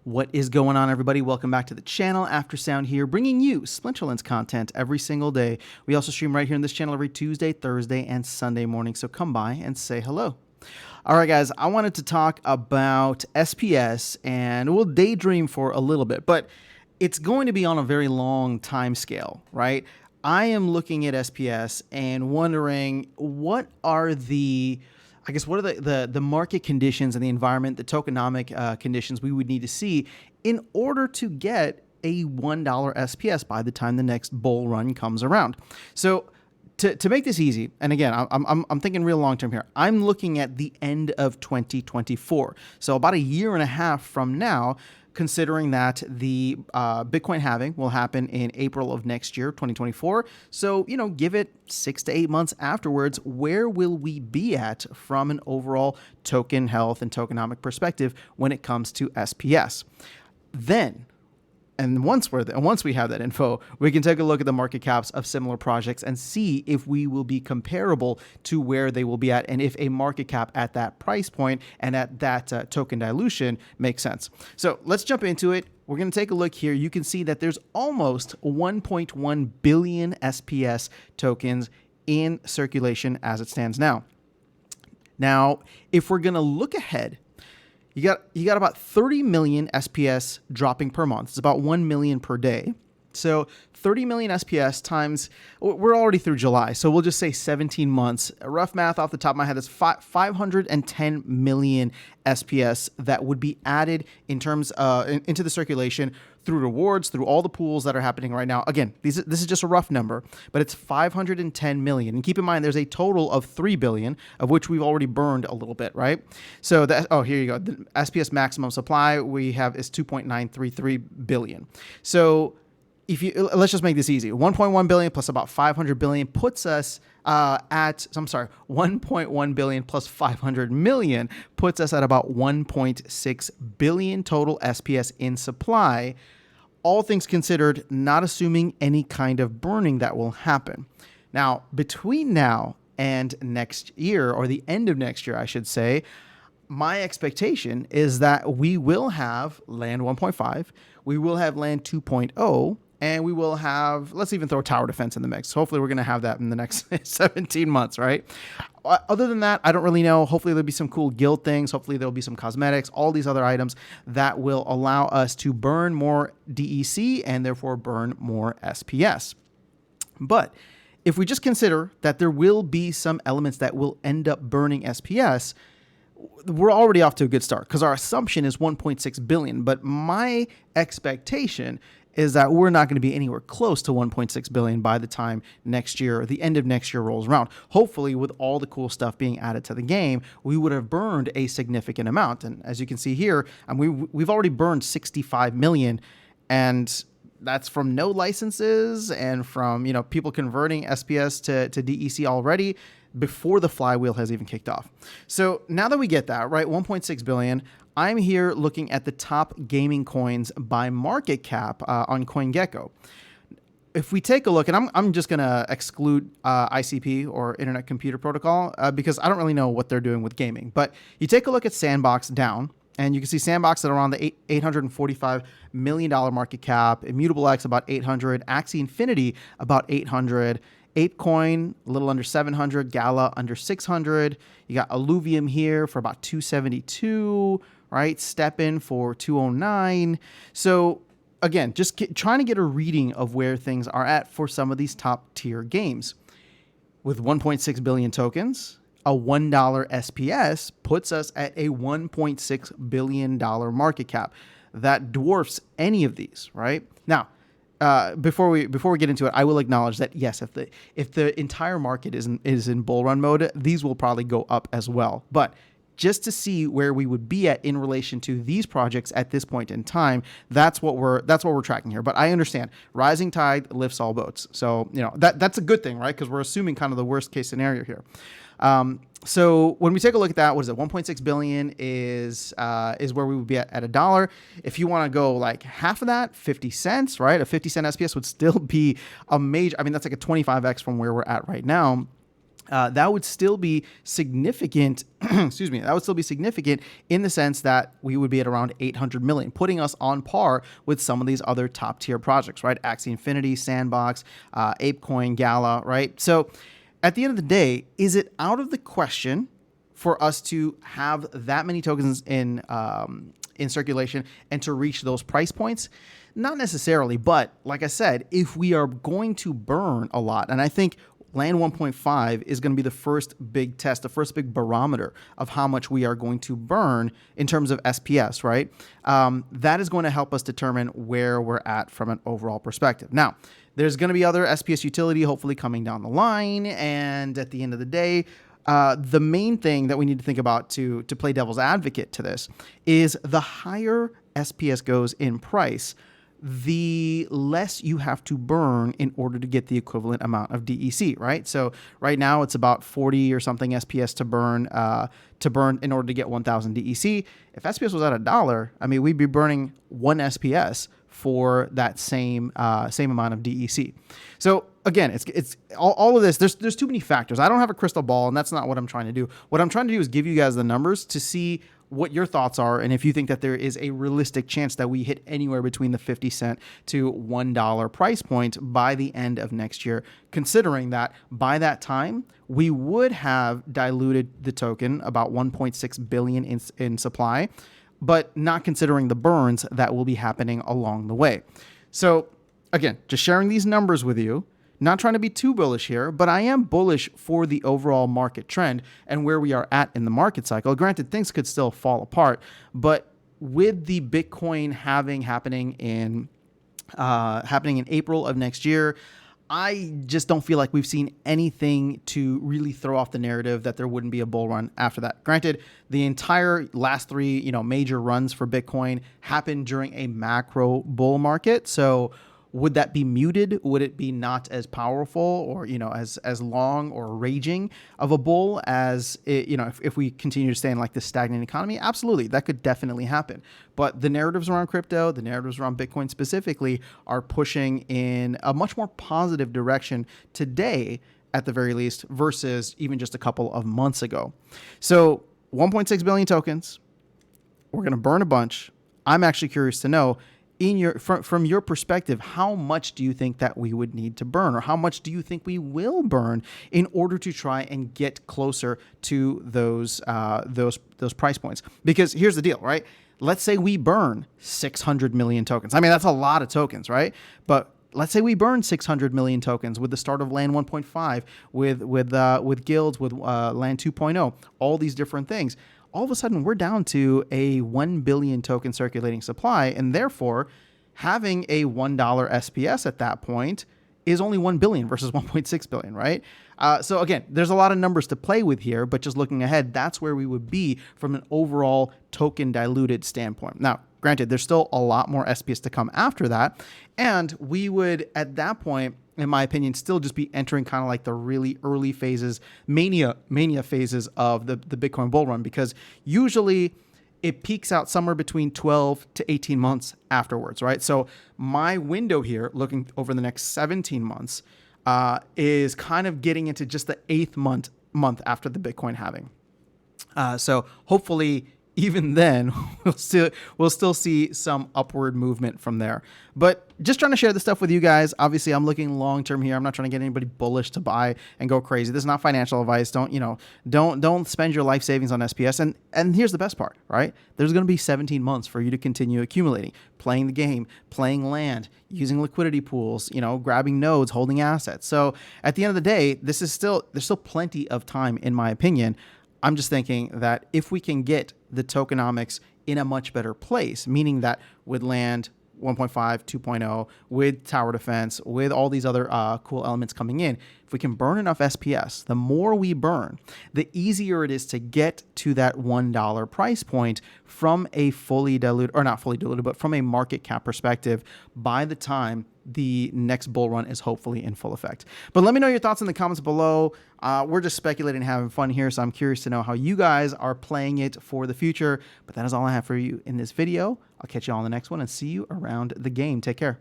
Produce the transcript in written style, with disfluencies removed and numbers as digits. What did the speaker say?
What is going on, everybody? Welcome back to the channel. Aftersound here, bringing you Splinterlands content every single day. We also stream right here on this channel every Tuesday, Thursday, and Sunday morning, so come by and say hello. All right, guys, I wanted to talk about SPS, and we'll daydream for a little bit, but it's going to be on a very long time scale, right? I am looking at SPS and wondering what are the market conditions and the environment, the tokenomic conditions we would need to see in order to get a $1 SPS by the time the next bull run comes around. So to make this easy, and again, I'm thinking real long term here, I'm looking at the end of 2024. So about a year and a half from now, considering that the Bitcoin halving will happen in April of next year, 2024. So, give it 6 to 8 months afterwards, where will we be at from an overall token health and tokenomic perspective when it comes to SPS? Then, and once we have that info, we can take a look at the market caps of similar projects and see if we will be comparable to where they will be at, and if a market cap at that price point and at that token dilution makes sense. So let's jump into it. We're going to take a look here. You can see that there's almost 1.1 billion SPS tokens in circulation as it stands now. Now, if we're going to look ahead, you got about 30 million SPS dropping per month. It's about 1 million per day. So 30 million SPS times, we're already through July, so we'll just say 17 months. Rough math off the top of my head is 510 million SPS that would be added in terms into the circulation through rewards, through all the pools that are happening right now. Again, this is just a rough number, but it's 510 million. And keep in mind, there's a total of 3 billion, of which we've already burned a little bit, right? So here you go. The SPS maximum supply we have is 2.933 billion. So let's just make this easy. 1.1 billion plus about 500 billion puts us 1.1 billion plus 500 million puts us at about 1.6 billion total SPS in supply. All things considered, not assuming any kind of burning that will happen. Now, between now and next year, or the end of next year, I should say, my expectation is that we will have land 1.5, we will have land 2.0, and we will have, let's even throw tower defense in the mix. Hopefully we're going to have that in the next 17 months, right? Other than that, I don't really know. Hopefully there'll be some cool guild things. Hopefully there'll be some cosmetics, all these other items that will allow us to burn more DEC and therefore burn more SPS. But if we just consider that there will be some elements that will end up burning SPS, we're already off to a good start because our assumption is 1.6 billion. But my expectation is that we're not going to be anywhere close to 1.6 billion by the time next year, or the end of next year rolls around. Hopefully, with all the cool stuff being added to the game, we would have burned a significant amount. And as you can see here, we've already burned 65 million, and that's from no licenses and from people converting SPS to DEC already before the flywheel has even kicked off. So now that we get that, right, 1.6 billion, I'm here looking at the top gaming coins by market cap on CoinGecko. If we take a look, and I'm just going to exclude ICP or Internet Computer Protocol because I don't really know what they're doing with gaming. But you take a look at Sandbox down, and you can see Sandbox at around the $845 million market cap, Immutable X about 800, Axie Infinity about 800, ApeCoin a little under 700, Gala under 600. You got Alluvium here for about 272, right? STEPN for 209. So again, just trying to get a reading of where things are at for some of these top tier games. With 1.6 billion tokens, a $1 SPS puts us at a $1.6 billion market cap. That dwarfs any of these, right? Now, before we get into it, I will acknowledge that yes, if the entire market is in bull run mode, these will probably go up as well. But just to see where we would be at in relation to these projects at this point in time, that's what we're tracking here. But I understand rising tide lifts all boats, so that's a good thing, right? Because we're assuming kind of the worst case scenario here. So when we take a look at that, what is it? 1.6 billion is where we would be at $1. If you want to go like half of that, 50 cents, right? A 50 cent SPS would still be a major, that's like a 25x from where we're at right now. that would still be significant. Excuse me. That would still be significant in the sense that we would be at around 800 million, putting us on par with some of these other top tier projects, right? Axie Infinity, Sandbox, ApeCoin, Gala, right? So at the end of the day, is it out of the question for us to have that many tokens in circulation and to reach those price points? Not necessarily, but like I said, if we are going to burn a lot, and I think Land 1.5 is going to be the first big test, the first big barometer of how much we are going to burn in terms of SPS, right? That is going to help us determine where we're at from an overall perspective. Now, there's going to be other SPS utility hopefully coming down the line, and at the end of the day, the main thing that we need to think about to play devil's advocate to this is the higher SPS goes in price, the less you have to burn in order to get the equivalent amount of DEC, right? So right now it's about 40 or something SPS to burn in order to get 1,000 DEC. If SPS was at $1, I mean, we'd be burning 1 SPS for that same amount of DEC. So again, it's all of this. There's too many factors. I don't have a crystal ball, and that's not what I'm trying to do. What I'm trying to do is give you guys the numbers to see what your thoughts are, and if you think that there is a realistic chance that we hit anywhere between the 50 cent to $1 price point by the end of next year, considering that by that time, we would have diluted the token about 1.6 billion in supply, but not considering the burns that will be happening along the way. So again, just sharing these numbers with you. Not trying to be too bullish here, but I am bullish for the overall market trend and where we are at in the market cycle. Granted, things could still fall apart, but with the Bitcoin happening in April of next year, I just don't feel like we've seen anything to really throw off the narrative that there wouldn't be a bull run after that. Granted, the entire last three, major runs for Bitcoin happened during a macro bull market, so would that be muted? Would it be not as powerful or, as long or raging of a bull as, if we continue to stay in like this stagnant economy? Absolutely. That could definitely happen. But the narratives around crypto, the narratives around Bitcoin specifically are pushing in a much more positive direction today, at the very least, versus even just a couple of months ago. So 1.6 billion tokens, we're going to burn a bunch. I'm actually curious to know, from your perspective, how much do you think that we would need to burn, or how much do you think we will burn in order to try and get closer to those price points? Because here's the deal, right? Let's say we burn 600 million tokens. I mean, that's a lot of tokens, right? But let's say we burn 600 million tokens with the start of Land 1.5, with guilds, with Land 2.0, all these different things. All of a sudden, we're down to a 1 billion token circulating supply, and therefore, having a $1 SPS at that point is only 1 billion versus 1.6 billion, right? So again, there's a lot of numbers to play with here, but just looking ahead, that's where we would be from an overall token diluted standpoint. Now, granted, there's still a lot more SPS to come after that, and we would, at that point, in my opinion, still just be entering kind of like the really early phases, mania phases of the Bitcoin bull run, because usually it peaks out somewhere between 12 to 18 months afterwards, right? So my window here, looking over the next 17 months, is kind of getting into just the 8th month after the Bitcoin halving. So hopefully, even then, we'll still see some upward movement from there. But just trying to share this stuff with you guys. Obviously, I'm looking long term here. I'm not trying to get anybody bullish to buy and go crazy. This is not financial advice. Don't spend your life savings on SPS. And here's the best part, right? There's going to be 17 months for you to continue accumulating, playing the game, playing land, using liquidity pools, grabbing nodes, holding assets. So at the end of the day, there's still plenty of time, in my opinion. I'm just thinking that if we can get the tokenomics in a much better place, meaning that with Land 1.5, 2.0, with tower defense, with all these other cool elements coming in, if we can burn enough SPS, the more we burn, the easier it is to get to that $1 price point from a fully diluted, or not fully diluted, but from a market cap perspective by the time the next bull run is hopefully in full effect. But let me know your thoughts in the comments below. We're just speculating and having fun here, so I'm curious to know how you guys are playing it for the future. But that is all I have for you in this video. I'll catch you all in the next one and see you around the game. Take care.